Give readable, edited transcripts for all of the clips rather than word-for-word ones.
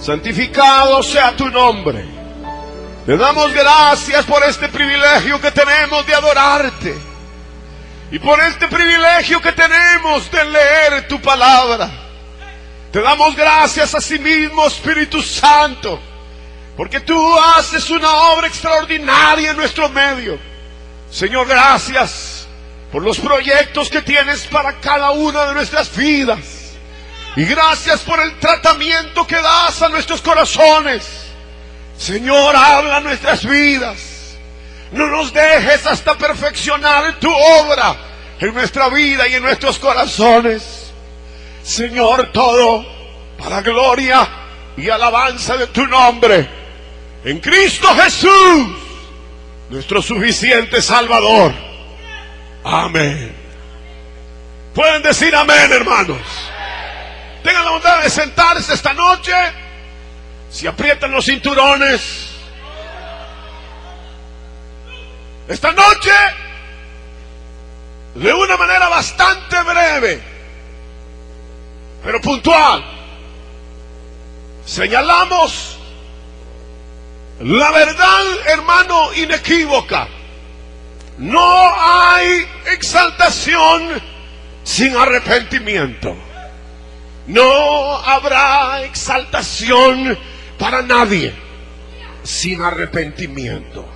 Santificado sea tu nombre. Te damos gracias por este privilegio que tenemos de adorarte. Y por este privilegio que tenemos de leer tu palabra. Te damos gracias a sí mismo, Espíritu Santo, porque tú haces una obra extraordinaria en nuestro medio. Señor, gracias por los proyectos que tienes para cada una de nuestras vidas. Y gracias por el tratamiento que das a nuestros corazones. Señor, habla nuestras vidas. No nos dejes hasta perfeccionar tu obra en nuestra vida y en nuestros corazones. Señor, todo para gloria y alabanza de tu nombre. En Cristo Jesús, nuestro suficiente Salvador. Amén. Pueden decir amén, hermanos. Tengan la bondad de sentarse esta noche. Si aprietan los cinturones. Esta noche, de una manera bastante breve, pero puntual, señalamos la verdad, hermano, inequívoca. No hay exaltación sin arrepentimiento. No habrá exaltación para nadie sin arrepentimiento.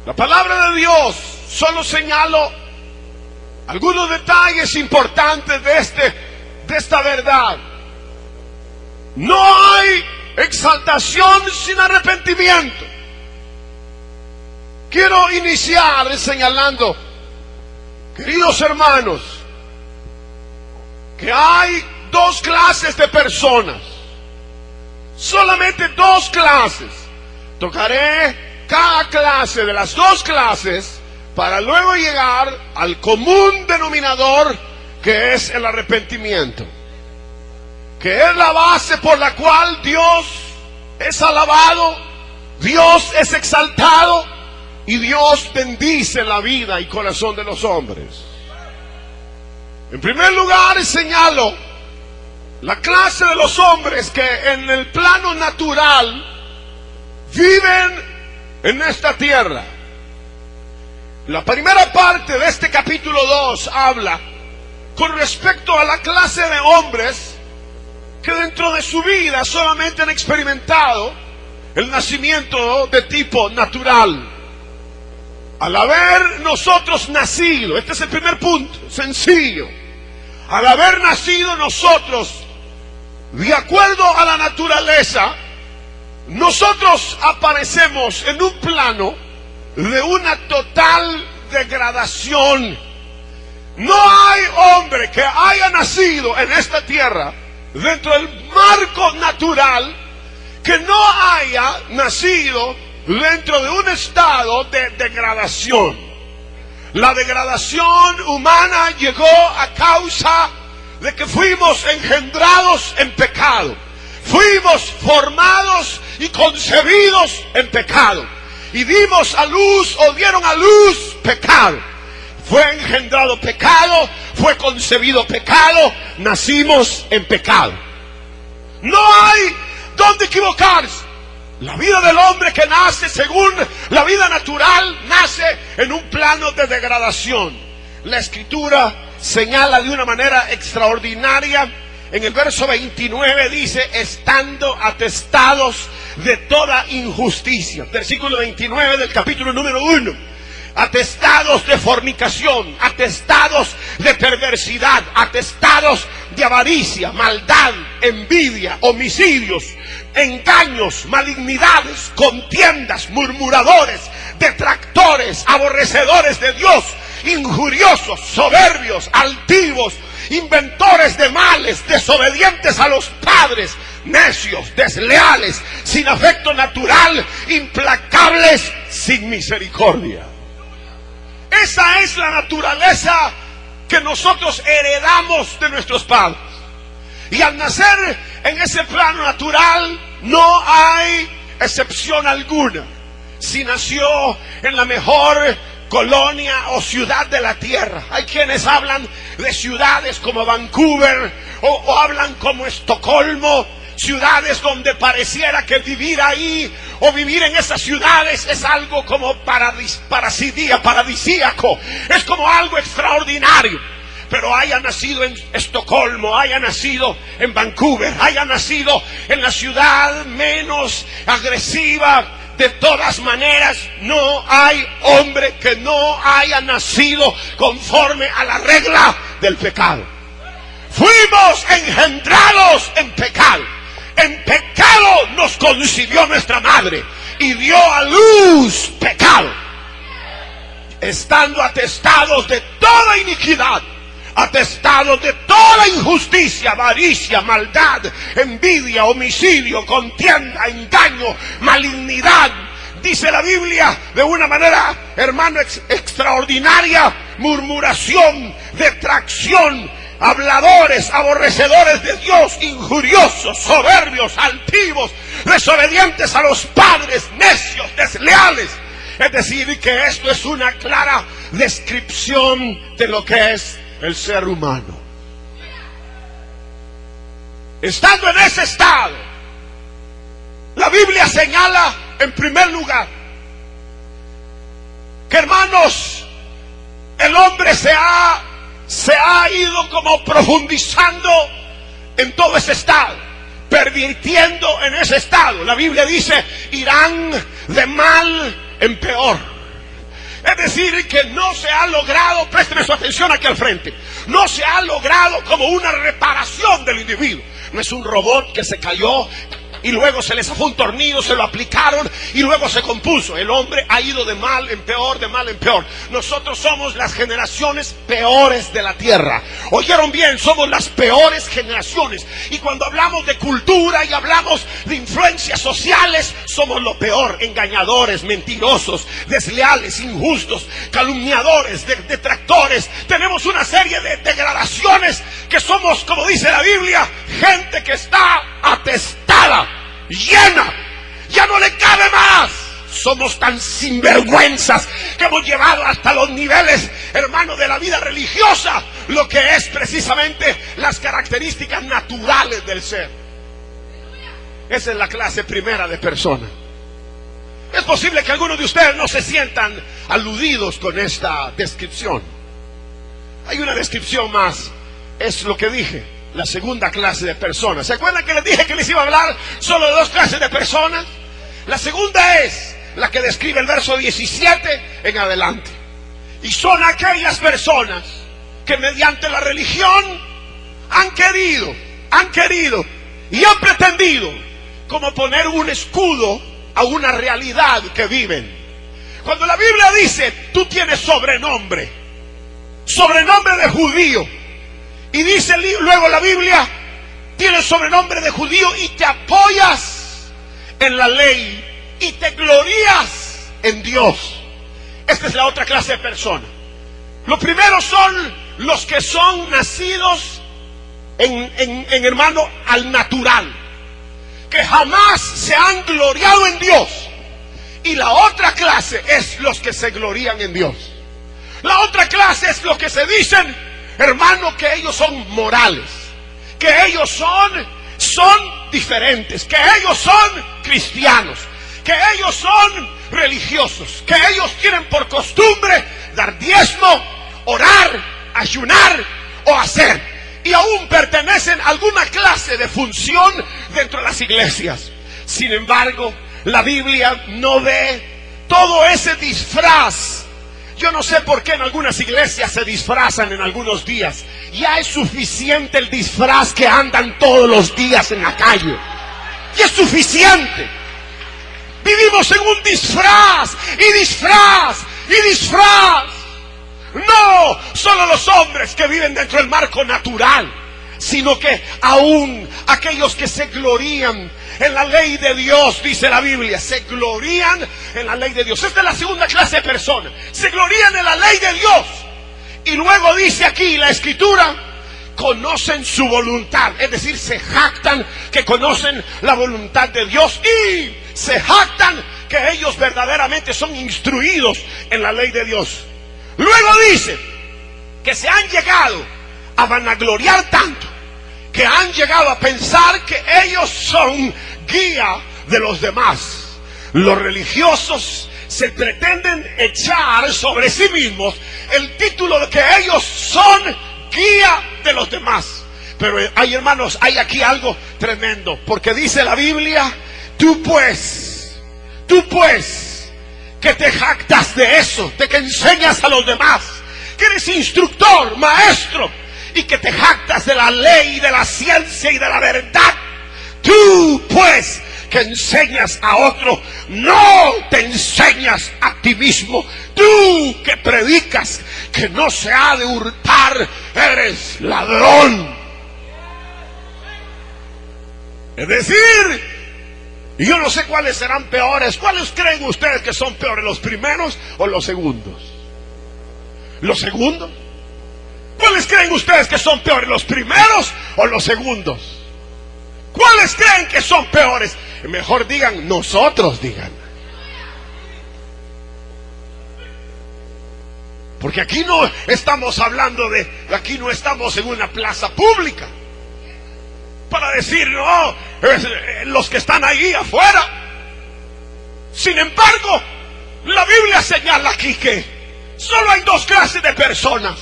La palabra de Dios, solo señalo algunos detalles importantes de esta verdad. No hay exaltación sin arrepentimiento. Quiero iniciar señalando, queridos hermanos, que hay dos clases de personas. Solamente dos clases. Tocaré cada clase de las dos clases para luego llegar al común denominador, que es el arrepentimiento, que es la base por la cual Dios es alabado, Dios es exaltado y Dios bendice la vida y corazón de los hombres. En primer lugar, señalo la clase de los hombres que en el plano natural viven en esta tierra. La primera parte de este capítulo 2 habla con respecto a la clase de hombres que dentro de su vida solamente han experimentado el nacimiento de tipo natural. Al haber nosotros nacido, este es el primer punto, sencillo. Al haber nacido nosotros de acuerdo a la naturaleza, nosotros aparecemos en un plano de una total degradación. No hay hombre que haya nacido en esta tierra dentro del marco natural que no haya nacido dentro de un estado de degradación. La degradación humana llegó a causa de que fuimos engendrados en pecado. Fuimos formados y concebidos en pecado. Y dimos a luz o dieron a luz pecado. Fue engendrado pecado, fue concebido pecado, nacimos en pecado. No hay dónde equivocarse. La vida del hombre que nace según la vida natural nace en un plano de degradación. La Escritura señala de una manera extraordinaria. En el verso 29 dice, estando atestados de toda injusticia. Versículo 29 del capítulo número 1. Atestados de fornicación, atestados de perversidad, atestados de avaricia, maldad, envidia, homicidios, engaños, malignidades, contiendas, murmuradores, detractores, aborrecedores de Dios, injuriosos, soberbios, altivos, inventores de males, desobedientes a los padres, necios, desleales, sin afecto natural, implacables, sin misericordia. Esa es la naturaleza que nosotros heredamos de nuestros padres. Y al nacer en ese plano natural no hay excepción alguna. Si nació en la mejor colonia o ciudad de la tierra. Hay quienes hablan de ciudades como Vancouver o hablan como Estocolmo, ciudades donde pareciera que vivir ahí o vivir en esas ciudades es algo como paradisíaco, es como algo extraordinario. Pero haya nacido en Estocolmo, haya nacido en Vancouver, haya nacido en la ciudad menos agresiva, de todas maneras no hay hombre que no haya nacido conforme a la regla del pecado. Fuimos engendrados en pecado. En pecado nos concibió nuestra madre y dio a luz pecado, estando atestados de toda iniquidad, atestados de toda injusticia, avaricia, maldad, envidia, homicidio, contienda, engaño, malignidad. Dice la Biblia de una manera, hermano, extraordinaria: murmuración, detracción, habladores, aborrecedores de Dios, injuriosos, soberbios, altivos, desobedientes a los padres, necios, desleales. Es decir, que esto es una clara descripción de lo que es el ser humano. Estando en ese estado, la Biblia señala en primer lugar que, hermanos, el hombre se ha ido como profundizando en todo ese estado, pervirtiendo en ese estado. La Biblia dice: irán de mal en peor. Es decir, que no se ha logrado, présteme su atención aquí al frente, no se ha logrado como una reparación del individuo. No es un robot que se cayó y luego se le zafó un tornillo, se lo aplicaron y luego se compuso. El hombre ha ido de mal en peor, de mal en peor. Nosotros somos las generaciones peores de la tierra. ¿Oyeron bien? Somos las peores generaciones. Y cuando hablamos de cultura y hablamos de influencias sociales, somos lo peor: engañadores, mentirosos, desleales, injustos, calumniadores, detractores. Tenemos una serie de degradaciones que somos, como dice la Biblia, gente que está atestada, llena, ya no le cabe más. Somos tan sinvergüenzas que hemos llevado hasta los niveles, hermano, de la vida religiosa, lo que es precisamente las características naturales del ser. Esa es la clase primera de persona. Es posible que algunos de ustedes no se sientan aludidos con esta descripción. Hay una descripción más, es lo que dije: la segunda clase de personas. ¿Se acuerdan que les dije que les iba a hablar solo de dos clases de personas? La segunda es la que describe el verso 17 en adelante. Y son aquellas personas que mediante la religión han querido y han pretendido como poner un escudo a una realidad que viven. Cuando la Biblia dice: tú tienes sobrenombre de judío, y dice luego la Biblia: tienes sobrenombre de judío y te apoyas en la ley y te glorías en Dios. Esta es la otra clase de persona. Lo primero son los que son nacidos hermano, al natural, que jamás se han gloriado en Dios. Y la otra clase es los que se glorían en Dios. La otra clase es los que se dicen, hermano, que ellos son morales, que ellos son diferentes, que ellos son cristianos, que ellos son religiosos, que ellos tienen por costumbre dar diezmo, orar, ayunar o hacer, y aún pertenecen a alguna clase de función dentro de las iglesias. Sin embargo, la Biblia no ve todo ese disfraz. Yo no sé por qué en algunas iglesias se disfrazan en algunos días. Ya es suficiente el disfraz que andan todos los días en la calle. Ya es suficiente. Vivimos en un disfraz y disfraz y disfraz. No solo los hombres que viven dentro del marco natural, sino que aún aquellos que se glorían en la ley de Dios, dice la Biblia, se glorían en la ley de Dios. Esta es la segunda clase de personas. Se glorían en la ley de Dios. Y luego dice aquí la Escritura: conocen su voluntad. Es decir, se jactan que conocen la voluntad de Dios y se jactan que ellos verdaderamente son instruidos en la ley de Dios. Luego dice que se han llegado a vanagloriar tanto que han llegado a pensar que ellos son guía de los demás. Los religiosos se pretenden echar sobre sí mismos el título de que ellos son guía de los demás. Pero hay, hermanos, hay aquí algo tremendo, porque dice la Biblia: tú pues, que te jactas de eso, de que enseñas a los demás, que eres instructor, maestro, y que te jactas de la ley, de la ciencia y de la verdad, tú pues que enseñas a otro, no te enseñas a ti mismo. Tú que predicas que no se ha de hurtar, eres ladrón. Es decir, y yo no sé cuáles serán peores. ¿Cuáles creen ustedes que son peores, los primeros o los segundos? ¿Los segundos? ¿Cuáles creen ustedes que son peores, los primeros o los segundos? ¿Cuáles creen que son peores? Mejor digan, nosotros digan. Porque aquí no estamos hablando aquí no estamos en una plaza pública para decir, no, los que están ahí afuera. Sin embargo, la Biblia señala aquí que solo hay dos clases de personas.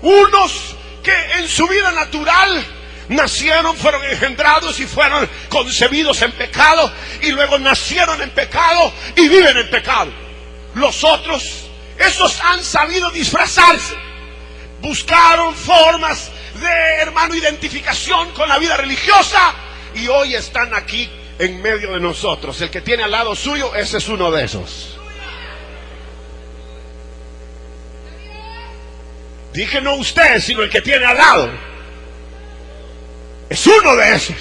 Unos que en su vida natural nacieron, fueron engendrados y fueron concebidos en pecado, y luego nacieron en pecado y viven en pecado. Los otros, esos han sabido disfrazarse, buscaron formas de, hermano, identificación con la vida religiosa, y hoy están aquí en medio de nosotros. El que tiene al lado suyo, ese es uno de esos. Dije no usted, sino el que tiene al lado. Es uno de esos.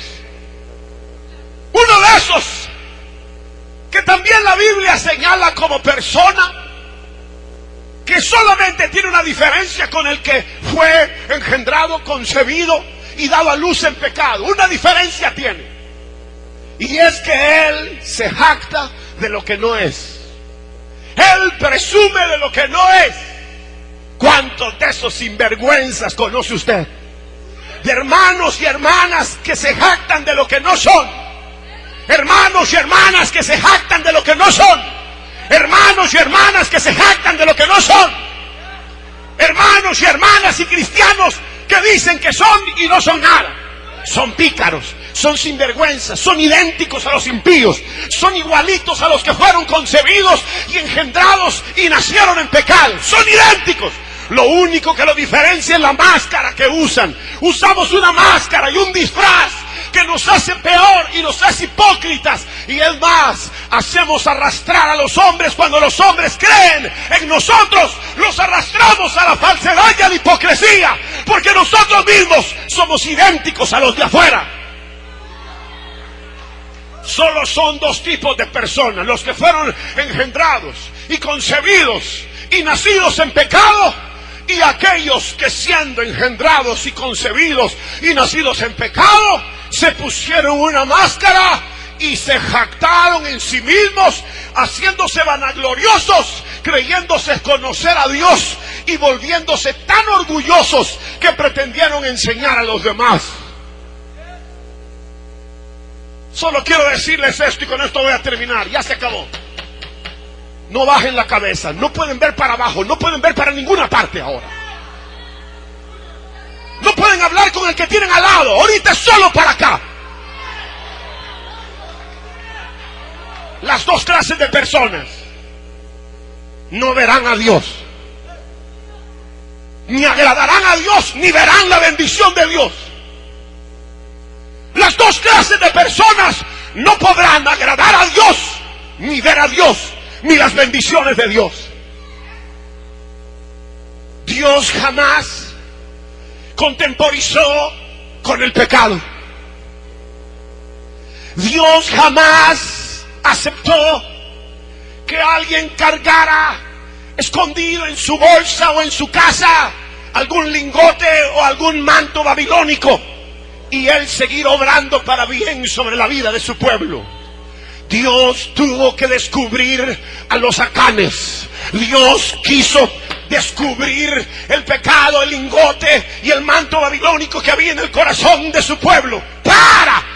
Uno de esos que también la Biblia señala como persona que solamente tiene una diferencia con el que fue engendrado, concebido y dado a luz en pecado. Una diferencia tiene, y es que él se jacta de lo que no es. Él presume de lo que no es. ¿Cuántos de esos sinvergüenzas conoce usted? De hermanos y hermanas que se jactan de lo que no son. Hermanos y hermanas que se jactan de lo que no son. Hermanos y hermanas que se jactan de lo que no son. Hermanos y hermanas y cristianos que dicen que son y no son nada. Son pícaros, son sinvergüenzas, son idénticos a los impíos, son igualitos a los que fueron concebidos y engendrados y nacieron en pecado. Son idénticos. Lo único que lo diferencia es la máscara que usan. Usamos una máscara y un disfraz que nos hace peor y nos hace hipócritas. Y es más, hacemos arrastrar a los hombres cuando los hombres creen en nosotros. Los arrastramos a la falsedad y a la hipocresía, porque nosotros mismos somos idénticos a los de afuera. Solo son dos tipos de personas: los que fueron engendrados y concebidos y nacidos en pecado, y aquellos que, siendo engendrados y concebidos y nacidos en pecado, se pusieron una máscara y se jactaron en sí mismos, haciéndose vanagloriosos, creyéndose conocer a Dios y volviéndose tan orgullosos que pretendieron enseñar a los demás. Solo quiero decirles esto y con esto voy a terminar. Ya se acabó. No bajen la cabeza, no pueden ver para abajo, no pueden ver para ninguna parte ahora. No pueden hablar con el que tienen al lado, ahorita es solo para acá. Las dos clases de personas no verán a Dios, ni agradarán a Dios, ni verán la bendición de Dios. Las dos clases de personas no podrán agradar a Dios, ni ver a Dios, ni las bendiciones de Dios. Dios jamás contemporizó con el pecado. Dios jamás aceptó que alguien cargara escondido en su bolsa o en su casa algún lingote o algún manto babilónico y él seguir obrando para bien sobre la vida de su pueblo. Dios tuvo que descubrir a los acanes. Dios quiso descubrir el pecado, el lingote y el manto babilónico que había en el corazón de su pueblo, para